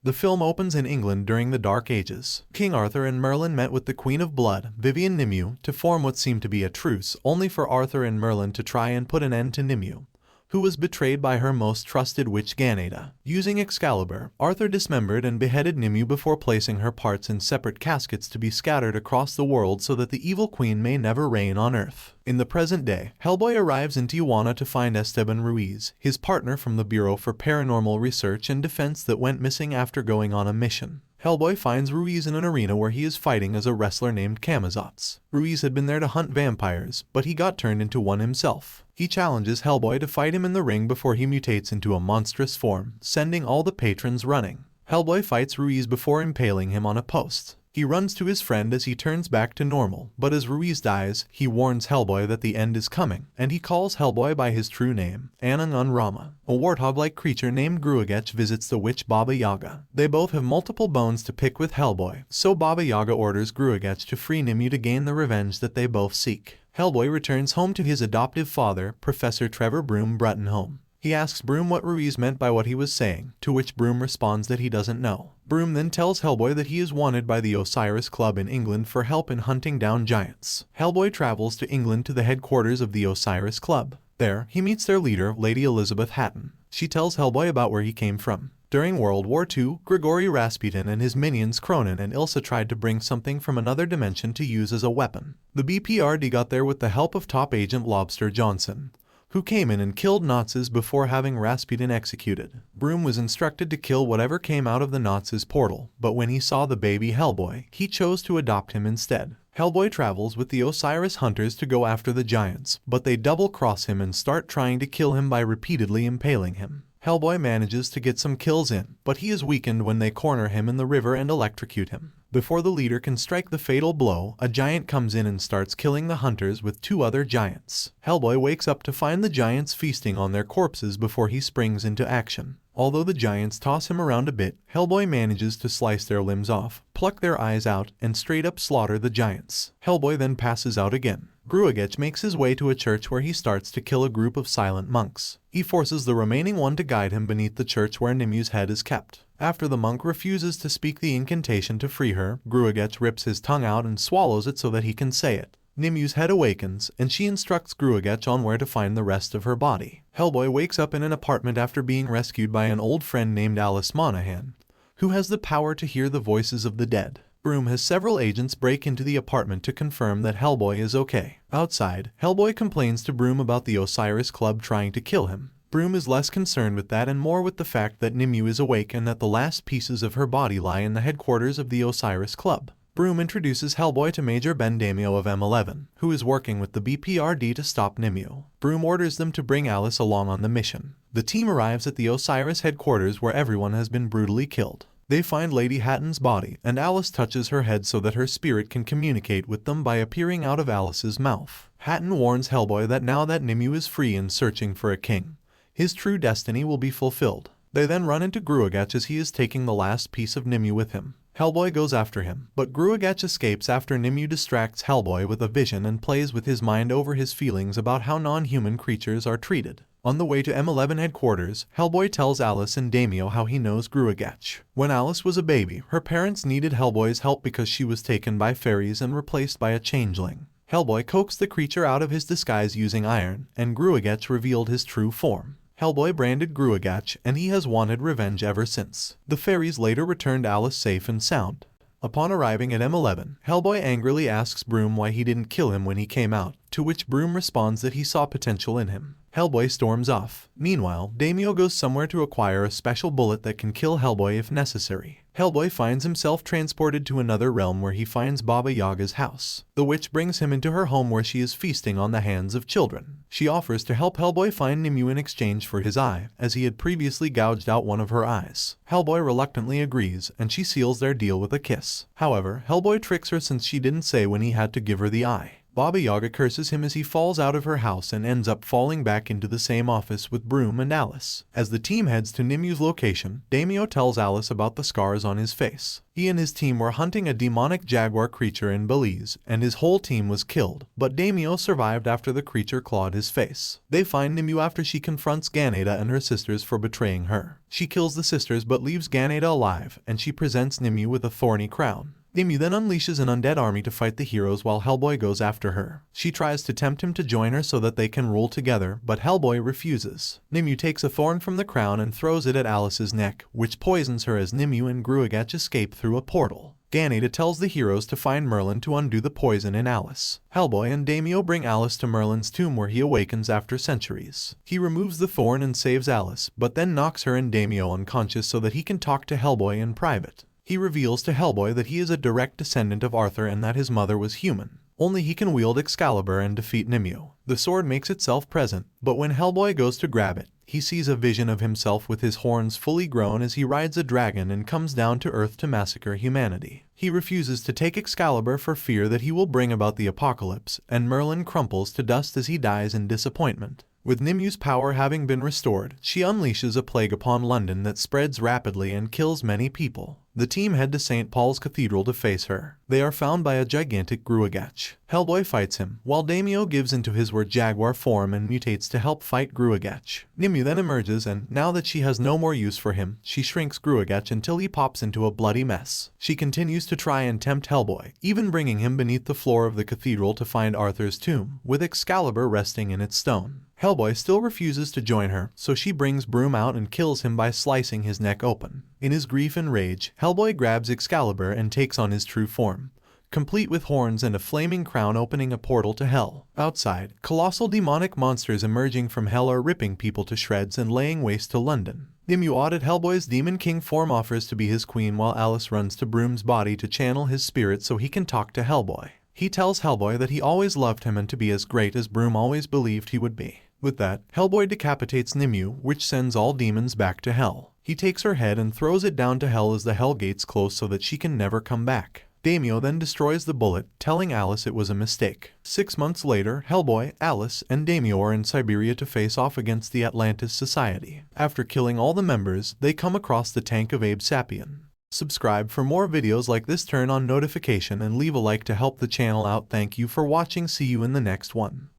The film opens in England during the Dark Ages. King Arthur and Merlin met with the Queen of Blood, Vivian Nimue, to form what seemed to be a truce, only for Arthur and Merlin to try and put an end to Nimue, who was betrayed by her most trusted witch Ganeda. Using Excalibur, Arthur dismembered and beheaded Nimue before placing her parts in separate caskets to be scattered across the world so that the evil queen may never reign on Earth. In the present day, Hellboy arrives in Tijuana to find Esteban Ruiz, his partner from the Bureau for Paranormal Research and Defense that went missing after going on a mission. Hellboy finds Ruiz in an arena where he is fighting as a wrestler named Camazotz. Ruiz had been there to hunt vampires, but he got turned into one himself. He challenges Hellboy to fight him in the ring before he mutates into a monstrous form, sending all the patrons running. Hellboy fights Ruiz before impaling him on a post. He runs to his friend as he turns back to normal, but as Ruiz dies, he warns Hellboy that the end is coming, and he calls Hellboy by his true name, Anangun Rama. A warthog-like creature named Gruagach visits the witch Baba Yaga. They both have multiple bones to pick with Hellboy, so Baba Yaga orders Gruagach to free Nimue to gain the revenge that they both seek. Hellboy returns home to his adoptive father, Professor Trevor Broom Bruttenholm. He asks Broom what Ruiz meant by what he was saying, to which Broom responds that he doesn't know. Broom then tells Hellboy that he is wanted by the Osiris Club in England for help in hunting down giants. Hellboy travels to England to the headquarters of the Osiris Club. There, he meets their leader, Lady Elizabeth Hatton. She tells Hellboy about where he came from. During World War II, Grigory Rasputin and his minions Cronin and Ilsa tried to bring something from another dimension to use as a weapon. The BPRD got there with the help of top agent Lobster Johnson, who came in and killed Nazis before having Rasputin executed. Broom was instructed to kill whatever came out of the Nazis' portal, but when he saw the baby Hellboy, he chose to adopt him instead. Hellboy travels with the Osiris hunters to go after the giants, but they double-cross him and start trying to kill him by repeatedly impaling him. Hellboy manages to get some kills in, but he is weakened when they corner him in the river and electrocute him. Before the leader can strike the fatal blow, a giant comes in and starts killing the hunters with two other giants. Hellboy wakes up to find the giants feasting on their corpses before he springs into action. Although the giants toss him around a bit, Hellboy manages to slice their limbs off, pluck their eyes out, and straight up slaughter the giants. Hellboy then passes out again. Gruagach makes his way to a church where he starts to kill a group of silent monks. He forces the remaining one to guide him beneath the church where Nimue's head is kept. After the monk refuses to speak the incantation to free her, Gruagach rips his tongue out and swallows it so that he can say it. Nimue's head awakens, and she instructs Gruagach on where to find the rest of her body. Hellboy wakes up in an apartment after being rescued by an old friend named Alice Monaghan, who has the power to hear the voices of the dead. Broom has several agents break into the apartment to confirm that Hellboy is okay. Outside, Hellboy complains to Broom about the Osiris Club trying to kill him. Broom is less concerned with that and more with the fact that Nimue is awake and that the last pieces of her body lie in the headquarters of the Osiris Club. Broom introduces Hellboy to Major Ben Damio of M11, who is working with the BPRD to stop Nimue. Broom orders them to bring Alice along on the mission. The team arrives at the Osiris headquarters where everyone has been brutally killed. They find Lady Hatton's body, and Alice touches her head so that her spirit can communicate with them by appearing out of Alice's mouth. Hatton warns Hellboy that now that Nimue is free and searching for a king, his true destiny will be fulfilled. They then run into Gruagach as he is taking the last piece of Nimue with him. Hellboy goes after him, but Gruagach escapes after Nimue distracts Hellboy with a vision and plays with his mind over his feelings about how non-human creatures are treated. On the way to M11 headquarters, Hellboy tells Alice and Damio how he knows Gruagach. When Alice was a baby, her parents needed Hellboy's help because she was taken by fairies and replaced by a changeling. Hellboy coaxed the creature out of his disguise using iron, and Gruagach revealed his true form. Hellboy branded Gruagach, and he has wanted revenge ever since. The fairies later returned Alice safe and sound. Upon arriving at M11, Hellboy angrily asks Broom why he didn't kill him when he came out, to which Broom responds that he saw potential in him. Hellboy storms off. Meanwhile, Damio goes somewhere to acquire a special bullet that can kill Hellboy if necessary. Hellboy finds himself transported to another realm where he finds Baba Yaga's house. The witch brings him into her home where she is feasting on the hands of children. She offers to help Hellboy find Nimue in exchange for his eye, as he had previously gouged out one of her eyes. Hellboy reluctantly agrees, and she seals their deal with a kiss. However, Hellboy tricks her since she didn't say when he had to give her the eye. Baba Yaga curses him as he falls out of her house and ends up falling back into the same office with Broom and Alice. As the team heads to Nimue's location, Daimyo tells Alice about the scars on his face. He and his team were hunting a demonic jaguar creature in Belize, and his whole team was killed, but Daimyo survived after the creature clawed his face. They find Nimue after she confronts Ganeda and her sisters for betraying her. She kills the sisters but leaves Ganeda alive, and she presents Nimue with a thorny crown. Nimue then unleashes an undead army to fight the heroes while Hellboy goes after her. She tries to tempt him to join her so that they can rule together, but Hellboy refuses. Nimue takes a thorn from the crown and throws it at Alice's neck, which poisons her as Nimue and Gruagach escape through a portal. Ganeda tells the heroes to find Merlin to undo the poison in Alice. Hellboy and Daimyo bring Alice to Merlin's tomb where he awakens after centuries. He removes the thorn and saves Alice, but then knocks her and Daimyo unconscious so that he can talk to Hellboy in private. He reveals to Hellboy that he is a direct descendant of Arthur and that his mother was human. Only he can wield Excalibur and defeat Nimue. The sword makes itself present, but when Hellboy goes to grab it, he sees a vision of himself with his horns fully grown as he rides a dragon and comes down to Earth to massacre humanity. He refuses to take Excalibur for fear that he will bring about the apocalypse, and Merlin crumples to dust as he dies in disappointment. With Nimue's power having been restored, she unleashes a plague upon London that spreads rapidly and kills many people. The team head to St. Paul's Cathedral to face her. They are found by a gigantic Gruagach. Hellboy fights him, while Daimyo gives into his jaguar form and mutates to help fight Gruagach. Nimue then emerges and, now that she has no more use for him, she shrinks Gruagach until he pops into a bloody mess. She continues to try and tempt Hellboy, even bringing him beneath the floor of the cathedral to find Arthur's tomb, with Excalibur resting in its stone. Hellboy still refuses to join her, so she brings Broom out and kills him by slicing his neck open. In his grief and rage, Hellboy grabs Excalibur and takes on his true form, complete with horns and a flaming crown opening a portal to hell. Outside, colossal demonic monsters emerging from hell are ripping people to shreds and laying waste to London. Nimue at Hellboy's Demon King form offers to be his queen while Alice runs to Broom's body to channel his spirit so he can talk to Hellboy. He tells Hellboy that he always loved him and to be as great as Broom always believed he would be. With that, Hellboy decapitates Nimue, which sends all demons back to hell. He takes her head and throws it down to hell as the hell gates close so that she can never come back. Daimyo then destroys the bullet, telling Alice it was a mistake. 6 months later, Hellboy, Alice, and Daimyo are in Siberia to face off against the Atlantis Society. After killing all the members, they come across the tank of Abe Sapien. Subscribe for more videos like this, turn on notification and leave a like to help the channel out. Thank you for watching. See you in the next one.